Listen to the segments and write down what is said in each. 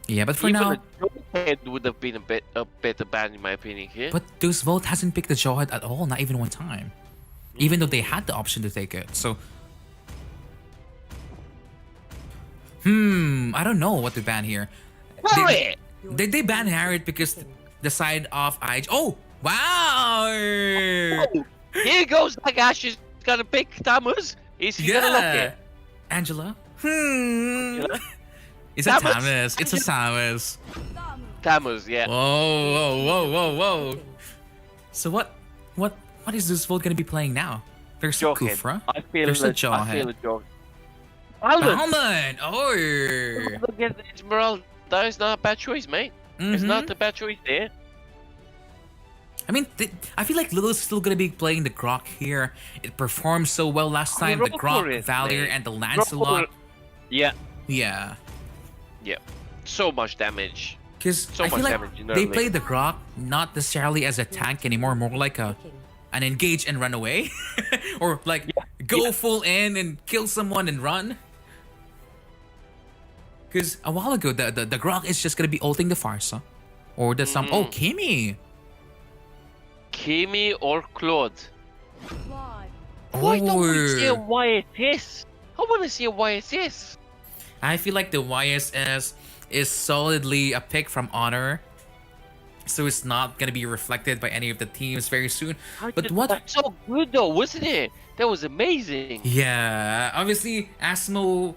Yeah, but for Even now... a Jawhead would have been a better ban in my opinion here. But Deus Vult hasn't picked the Jawhead at all, not even one time. Even though they had the option to take it, so... I don't know what to ban here. Did they ban Harriet because the side of IG? Oh! Wow! Oh, here goes Nagash is gonna pick Tamus. Is he gonna lock it? Angela? Angela? It's a Tamus. It's a Tamus. Tamus, yeah. Whoa. So what is this Volt gonna be playing now? There's a Kufra. There's a Jawhead. Almond! Oh! Look at Esmeralda. That is not a bad choice, mate. It's not a bad choice there. I mean, I feel like Lulu's still gonna be playing the Grok here. It performed so well last time. The Grok, Valier, and the Lancelot. Yeah. Yeah. So much damage. Because I feel like they play the Grok not necessarily as a tank anymore, more like an engage and run away. Or like go full in and kill someone and run. Because a while ago, the Grok is just gonna be ulting the Farsa. Or the oh, Kimi! Kimi or Claude? Oh. I don't want to see a YSS. I want to see a YSS. I feel like the YSS is solidly a pick from Honor. So it's not gonna be reflected by any of the teams very soon. But what? That's so good though, wasn't it? That was amazing. Yeah, obviously Asmo,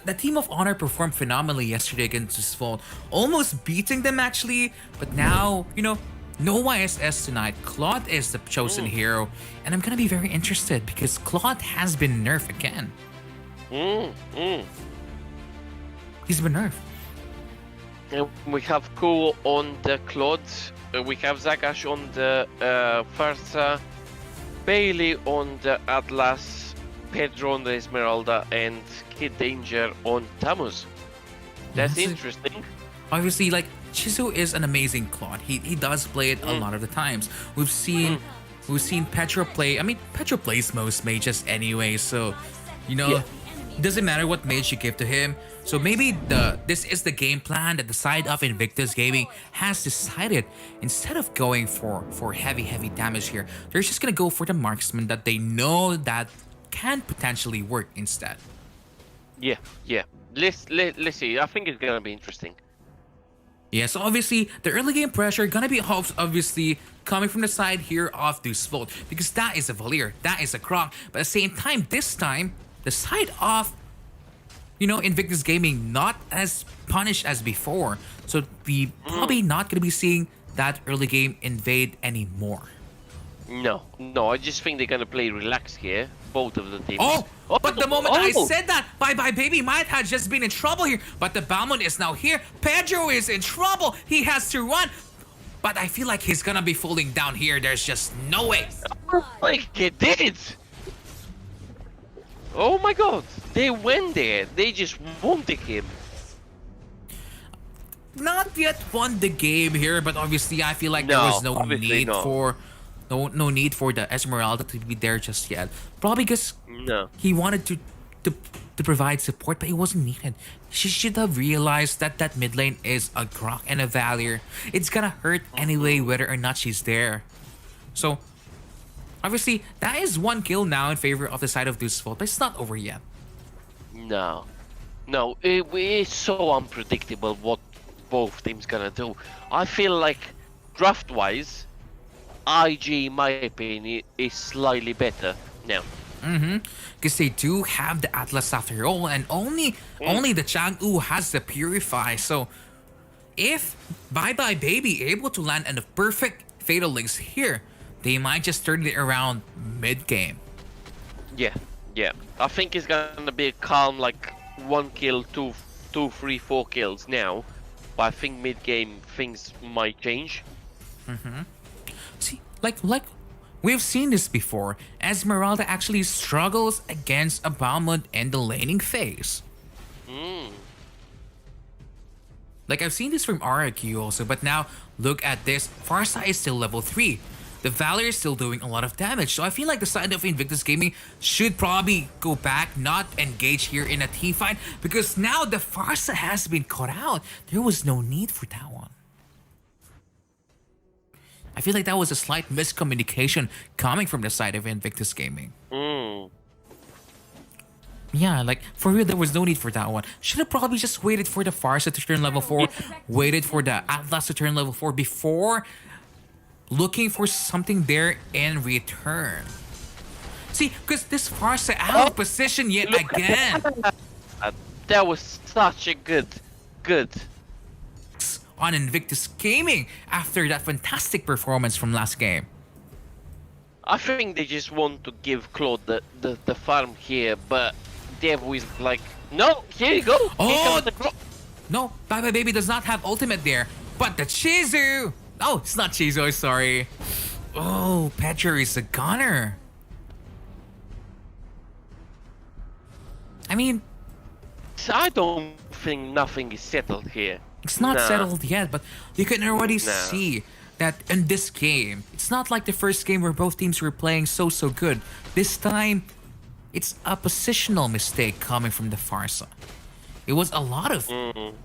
the team of Honor performed phenomenally yesterday against Deus Vult, almost beating them actually. But now, you know, no YSS tonight. Claude is the chosen hero, and I'm gonna be very interested because Claude has been nerfed again. He's been nerfed. And we have Ku on the Claude, we have Zagash on the Farsa, Bailey on the Atlas, Pedro on the Esmeralda, and Kid Danger on Tamus. That's interesting. Obviously, like, Chizu is an amazing Claude. He does play it a lot of the times. We've seen Petro play. I mean, Petro plays most mages anyway, so you know, it doesn't matter what mage you give to him. So maybe this is the game plan that the side of Invictus Gaming has decided. Instead of going for heavy damage here, they're just gonna go for the marksman that they know that can potentially work instead. Yeah. Let's see. I think it's gonna be interesting. Yeah, so obviously the early game pressure gonna be obviously coming from the side here of Deus Vult, because that is a Valier, that is a Grok. But at the same time, this time the side of, you know, Invictus Gaming not as punished as before, so we probably not gonna be seeing that early game invade anymore. No, I just think they're gonna play relaxed here, both of the teams. But the moment I said that, bye baby, might have just been in trouble here. But the Balmond is now here. Pedro is in trouble. He has to run. But I feel like he's gonna be falling down here. There's just no way. Like they did. Oh my god, they went there. They just won the game. Not yet won the game here, but obviously I feel like there was no need for no need for the Esmeralda to be there just yet. Probably because he wanted to provide support, but it wasn't needed. She should have realized that that mid lane is a Grok and a Valier. It's gonna hurt anyway whether or not she's there. So obviously that is one kill now in favor of the side of Deus Vult, but it's not over yet. No, it's so unpredictable what both teams gonna do. I feel like draft wise, IG, in my opinion, is slightly better now. Because they do have the Atlas after all, and only the Chang'u has the Purify. So if Bye Baby able to land on the perfect Fatal Links here, they might just turn it around mid game. Yeah. I think it's gonna be a calm, like 1 kill, 2, 3, 4 kills now. But I think mid game things might change. See, like we've seen this before. Esmeralda actually struggles against a Balmond in the laning phase. Like I've seen this from RIQ also, but now look at this. Farsa is still level 3. the Valor is still doing a lot of damage. So I feel like the side of Invictus Gaming should probably go back, not engage here in a team fight, because now the Farsa has been caught out. There was no need for that one. I feel like that was a slight miscommunication coming from the side of Invictus Gaming. Yeah, like, for real, there was no need for that one. Should have probably just waited for the Farsa to turn level 4, waited for the Atlas to turn level 4 before looking for something there in return. See, because this Farsa out of position yet again. That was such a good. On Invictus Gaming after that fantastic performance from last game. I think they just want to give Claude the farm here, but Dev is like, no, here you go. Oh, no, Bye Bye Baby does not have ultimate there, but the Chizu. Oh, it's not Chizu, sorry. Oh, Pedro is a gunner. I mean, I don't think nothing is settled here. It's not settled yet, but you can already see that in this game, it's not like the first game where both teams were playing so good. This time, it's a positional mistake coming from the Farsa. It was a lot of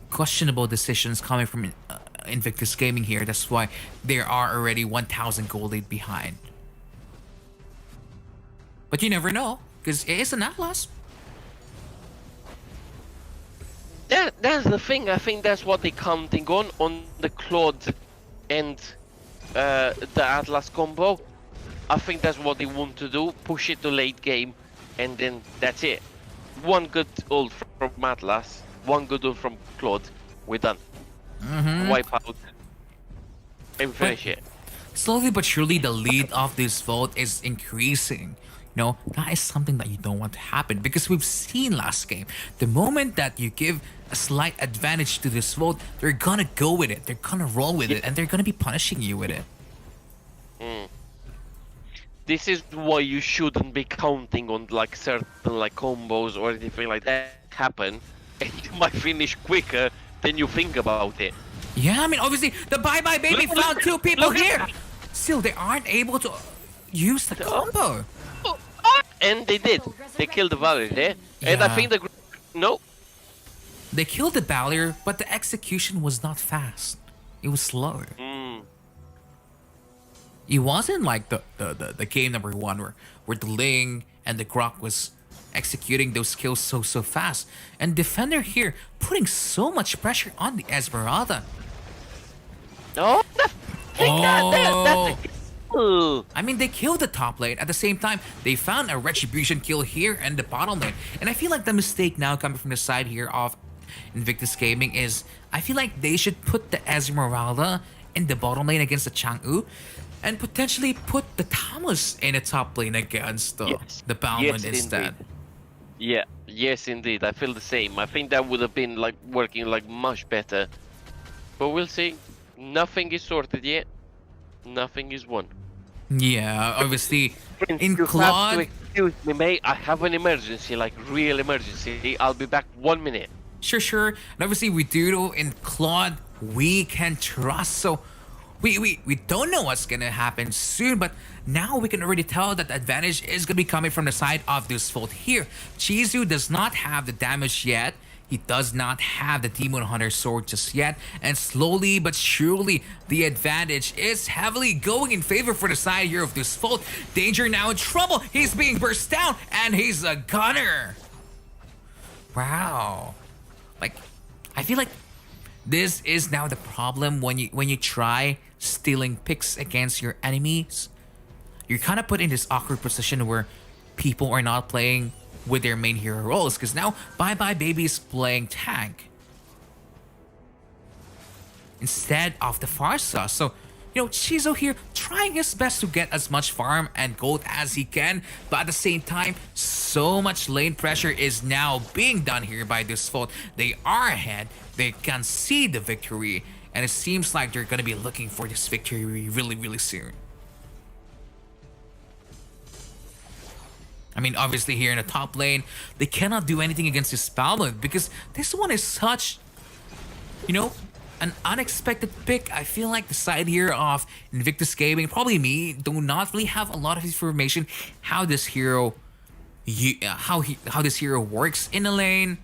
questionable decisions coming from Invictus Gaming here. That's why there are already 1,000 gold lead behind. But you never know, because it is an Atlas. That's the thing. I think that's what they're counting on the Claude and the Atlas combo. I think that's what they want to do. Push it to late game, and then that's it. One good ult from Atlas, one good ult from Claude. We're done. Wipe out and finish it. Slowly but surely, the lead of this vote is increasing. You know, that is something that you don't want to happen, because we've seen last game, the moment that you give a slight advantage to this vote, they're gonna go with it, they're gonna roll with it, and they're gonna be punishing you with it. This is why you shouldn't be counting on like certain like combos or anything like that happen, and you might finish quicker than you think about it. Yeah, I mean, obviously, the Bye Bye Baby found 2 people here. Still, they aren't able to use the combo. And they did. They killed the Valor there. And I think they killed the Valor, but the execution was not fast. It was slower. It wasn't like the game number 1 where the Ling and the Grok was executing those kills so fast. And Defender here putting so much pressure on the Esmeralda. I mean, they killed the top lane. At the same time, they found a retribution kill here in the bottom lane. And I feel like the mistake now coming from the side here of Invictus Gaming is, I feel like they should put the Esmeralda in the bottom lane against the Chang'e, and potentially put the Thomas in the top lane against the Balmond instead. Yeah, yes indeed. I feel the same. I think that would have been like working like much better. But we'll see. Nothing is sorted yet. Nothing is won. Yeah, obviously. Prince, in you Claude, have to excuse me, mate. I have an emergency, like real emergency. I'll be back 1 minute. Sure. And obviously, we do in Claude, we can trust. So we don't know what's gonna happen soon, but now we can already tell that the advantage is gonna be coming from the side of this Vult here. Chizu does not have the damage yet. He does not have the Demon Hunter sword just yet, and slowly but surely, the advantage is heavily going in favor for the side here of this Vult. Danger now in trouble. He's being burst down, and he's a gunner. Wow. Like, I feel like this is now the problem when you try stealing picks against your enemies. You're kind of put in this awkward position where people are not playing with their main hero roles, because now Bye Bye Baby is playing tank instead of the Farsa. So, you know, Chizo here trying his best to get as much farm and gold as he can, but at the same time, so much lane pressure is now being done here by this Vult. They are ahead, they can see the victory, and it seems like they're gonna be looking for this victory really soon. I mean, obviously here in the top lane, they cannot do anything against this Balmond, because this one is such, you know, an unexpected pick. I feel like the side here of Invictus Gaming, probably me, do not really have a lot of information how this hero, how this hero works in a lane.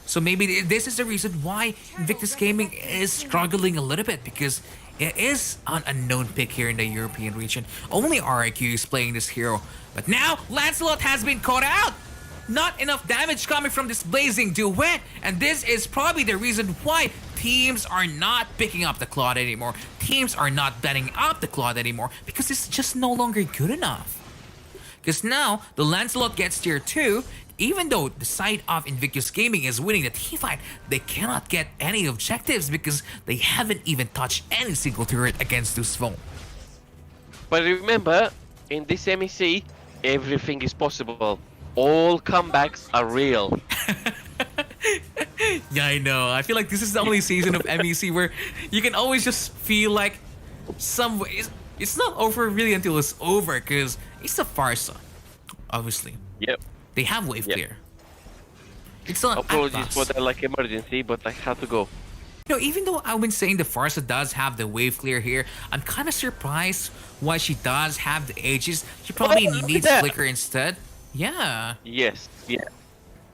So maybe this is the reason why Invictus Gaming is struggling a little bit, because it is an unknown pick here in the European region. Only RIQ is playing this hero. But now, Lancelot has been caught out! Not enough damage coming from this blazing duet, and this is probably the reason why teams are not picking up the Claude anymore. Teams are not betting up the Claude anymore, because it's just no longer good enough. Because now, the Lancelot gets tier 2, even though the side of Invictus Gaming is winning the team fight, they cannot get any objectives because they haven't even touched any single turret against Deus Vult. But remember, in this MEC, everything is possible. All comebacks are real. Yeah, I know. I feel like this is the only season of MEC where you can always just feel like it's not over really until it's over, because it's a Farsa, obviously. Yep. They have wave clear. It's not apologies for the emergency, but I had to go. You know, even though I've been saying the Farsa does have the wave clear here, I'm kind of surprised why she does have the Aegis. She probably needs Flicker instead. Yeah. Yes. Yeah.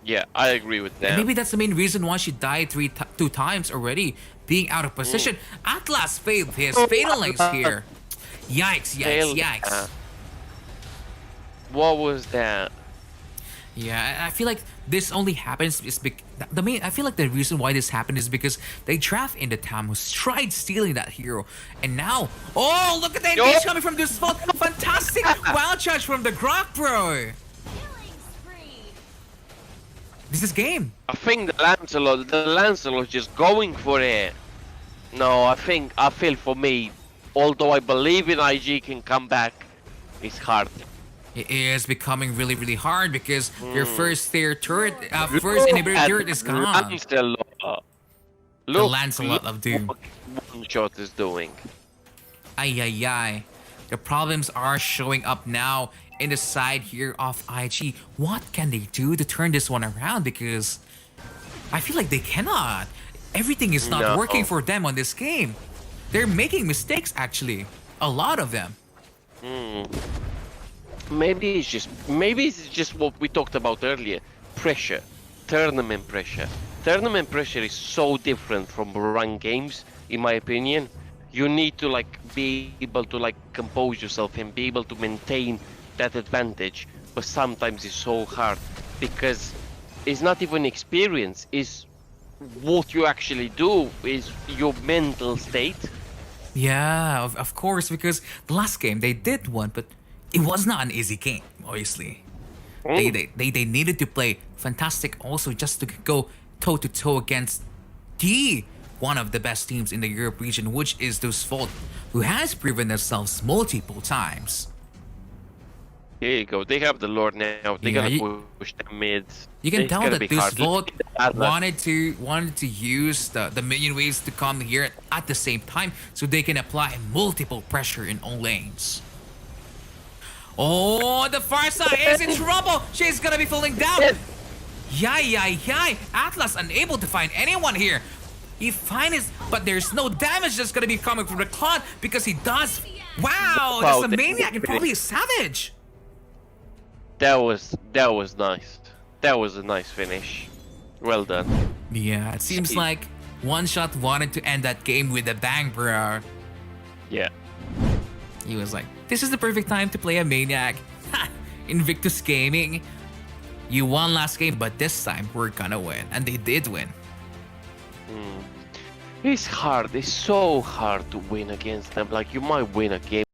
Yeah, I agree with that. And maybe that's the main reason why she died two times already, being out of position. Atlas failed his fatal links here. Yikes! Yikes! Yikes! What was that? Yeah, I feel like this only happens is I feel like the reason why this happened is because they draft in the Tam who tried stealing that hero, and now, oh, look at the engage coming from this spot! Fantastic wild charge from the Grok, bro. This is game. I think the Lancelot just going for it. No, I feel for me, although I believe in IG can come back, it's hard. It is becoming really, really hard because your first tier turret, first inhibitor turret is gone. Lancelot. The Lancelot of Doom. What one shot is doing. Ay, ay, ay. The problems are showing up now in the side here of IG. What can they do to turn this one around? Because I feel like they cannot. Everything is not working for them on this game. They're making mistakes, actually. A lot of them. Maybe it's just what we talked about earlier. Pressure. Tournament pressure. Tournament pressure is so different from ranked games, in my opinion. You need to be able to compose yourself and be able to maintain that advantage, but sometimes it's so hard because it's not even experience, it's what you actually do, is your mental state. Yeah, of course, because the last game they did one, but it was not an easy game, obviously. They needed to play fantastic also just to go toe-to-toe against one of the best teams in the Europe region, which is Deus Vult, who has proven themselves multiple times. Here you go. They have the Lord now. They're gonna push the mids. You can tell that Deus Vult wanted to use the minion waves to come here at the same time, so they can apply multiple pressure in all lanes. Oh, the Farsa is in trouble. She's gonna be falling down. Yay! Atlas unable to find anyone here. He finds, but there's no damage that's gonna be coming from the Claude because he does. Wow, that's a maniac and probably a savage. That was nice. That was a nice finish. Well done. Yeah, it seems like One Shot wanted to end that game with a bang, bro. Yeah. He was like, this is the perfect time to play a maniac. Ha! Invictus Gaming. You won last game, but this time we're gonna win. And they did win. It's hard. It's so hard to win against them. You might win a game.